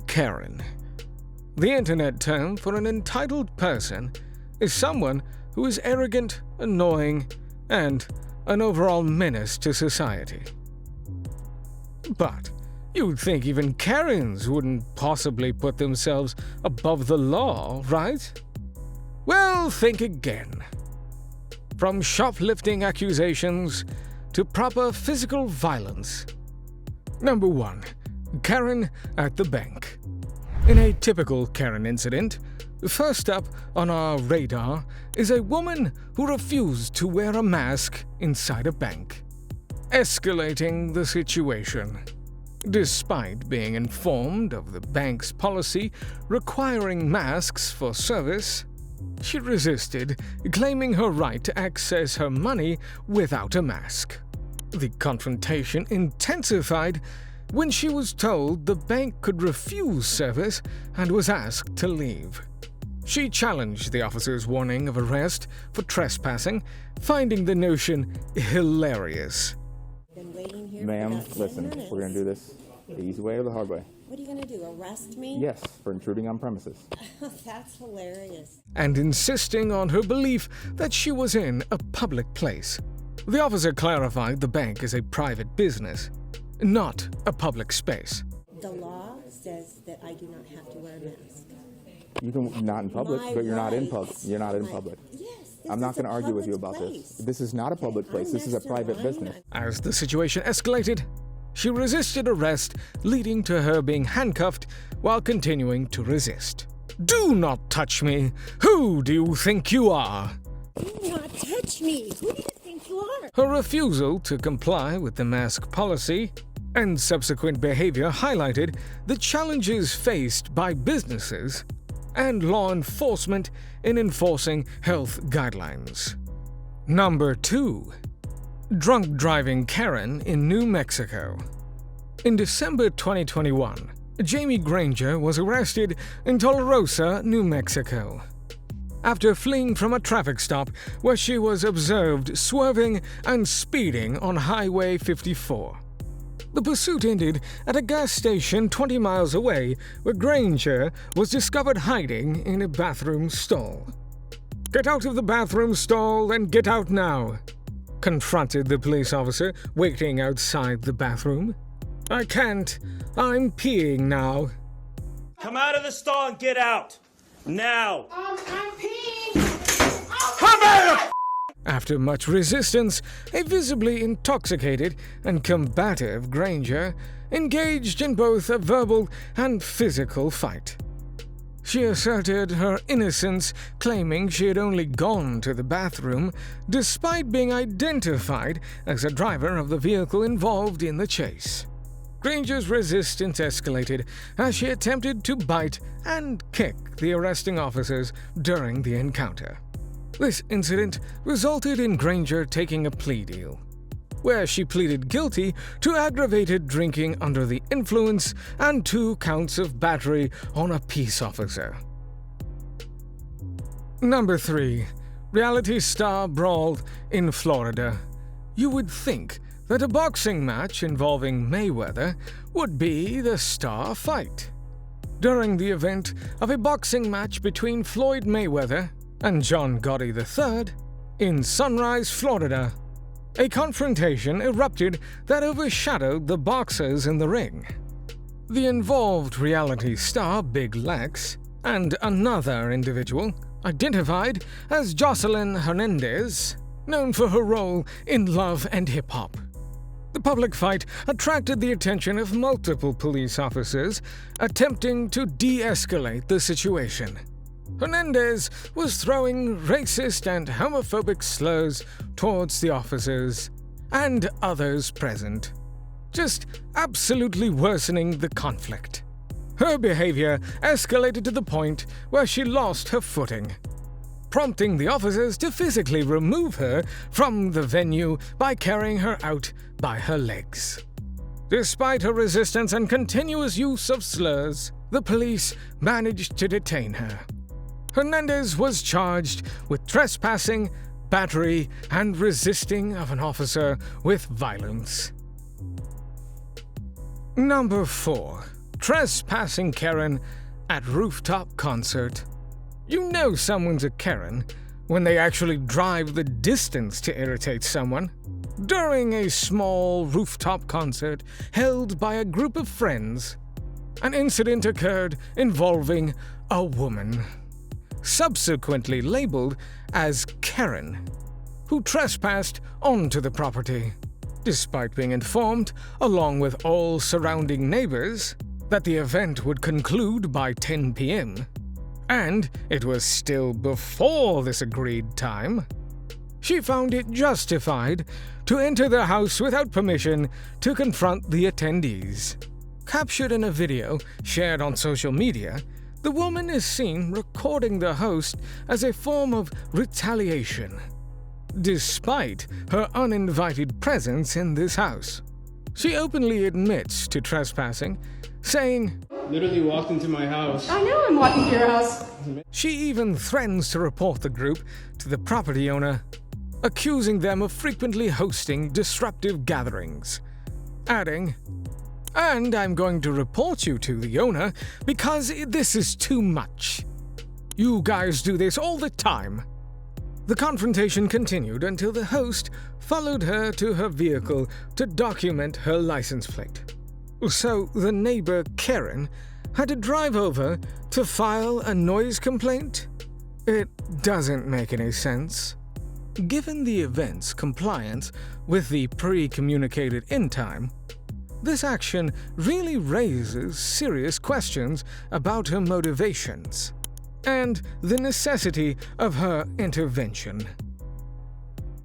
Karen. The internet term for an entitled person is someone who is arrogant, annoying, and an overall menace to society. But you'd think even Karens wouldn't possibly put themselves above the law, right? Well, think again. From shoplifting accusations to proper physical violence. Number 1. Karen at the bank. In a typical Karen incident, first up on our radar is a woman who refused to wear a mask inside a bank, escalating the situation. Despite being informed of the bank's policy requiring masks for service, she resisted, claiming her right to access her money without a mask. The confrontation intensified when she was told the bank could refuse service and was asked to leave. She challenged the officer's warning of arrest for trespassing, finding the notion hilarious. Ma'am, listen, we're going to do this the easy way or the hard way. What are you going to do, arrest me? Yes, for intruding on premises. That's hilarious. And insisting on her belief that she was in a public place. The officer clarified the bank is a private business, not a public space. The law says that I do not have to wear a mask. You can not in public, but you're not in public. You're not in public. Yes, I'm not going to argue with you about this. This is not a public place. This is a private business. As the situation escalated, she resisted arrest, leading to her being handcuffed while continuing to resist. "Do not touch me! Who do you think you are?" Do not touch me! Who do you think you are? Her refusal to comply with the mask policy and subsequent behavior highlighted the challenges faced by businesses and law enforcement in enforcing health guidelines. Number 2. Drunk driving Karen in New Mexico. In December 2021, Jamie Granger was arrested in Tularosa, New Mexico, after fleeing from a traffic stop where she was observed swerving and speeding on Highway 54. The pursuit ended at a gas station 20 miles away, where Granger was discovered hiding in a bathroom stall. "Get out of the bathroom stall and get out now," confronted the police officer waiting outside the bathroom. "I can't. I'm peeing now." Come out of the stall and get out! Now! I'm peeing! Come out! After much resistance, a visibly intoxicated and combative Granger engaged in both a verbal and physical fight. She asserted her innocence, claiming she had only gone to the bathroom, despite being identified as the driver of the vehicle involved in the chase. Granger's resistance escalated as she attempted to bite and kick the arresting officers during the encounter. This incident resulted in Granger taking a plea deal, where she pleaded guilty to aggravated drinking under the influence and 2 counts of battery on a peace officer. Number 3. Reality star brawl in Florida. You would think that a boxing match involving Mayweather would be the star fight. During the event of a boxing match between Floyd Mayweather and John Gotti III in Sunrise, Florida, a confrontation erupted that overshadowed the boxers in the ring. The involved reality star Big Lex and another individual, identified as Jocelyn Hernandez, known for her role in Love and Hip Hop. The public fight attracted the attention of multiple police officers attempting to de-escalate the situation. Hernandez was throwing racist and homophobic slurs towards the officers and others present, just absolutely worsening the conflict. Her behavior escalated to the point where she lost her footing, prompting the officers to physically remove her from the venue by carrying her out by her legs. Despite her resistance and continuous use of slurs, the police managed to detain her. Hernandez was charged with trespassing, battery, and resisting of an officer with violence. Number 4. Trespassing Karen at rooftop concert. You know someone's a Karen when they actually drive the distance to irritate someone. During a small rooftop concert held by a group of friends, an incident occurred involving a woman, subsequently labeled as Karen, who trespassed onto the property, despite being informed, along with all surrounding neighbors, that the event would conclude by 10 p.m. And it was still before this agreed time. She found it justified to enter the house without permission to confront the attendees. Captured in a video shared on social media, the woman is seen recording the host as a form of retaliation, despite her uninvited presence in this house. She openly admits to trespassing, saying, Literally walked into my house. I know I'm walking to your house. She even threatens to report the group to the property owner, accusing them of frequently hosting disruptive gatherings, adding, "And I'm going to report you to the owner because this is too much. You guys do this all the time." The confrontation continued until the host followed her to her vehicle to document her license plate. So the neighbor, Karen, had to drive over to file a noise complaint? It doesn't make any sense. Given the event's compliance with the pre-communicated end time, this action really raises serious questions about her motivations and the necessity of her intervention.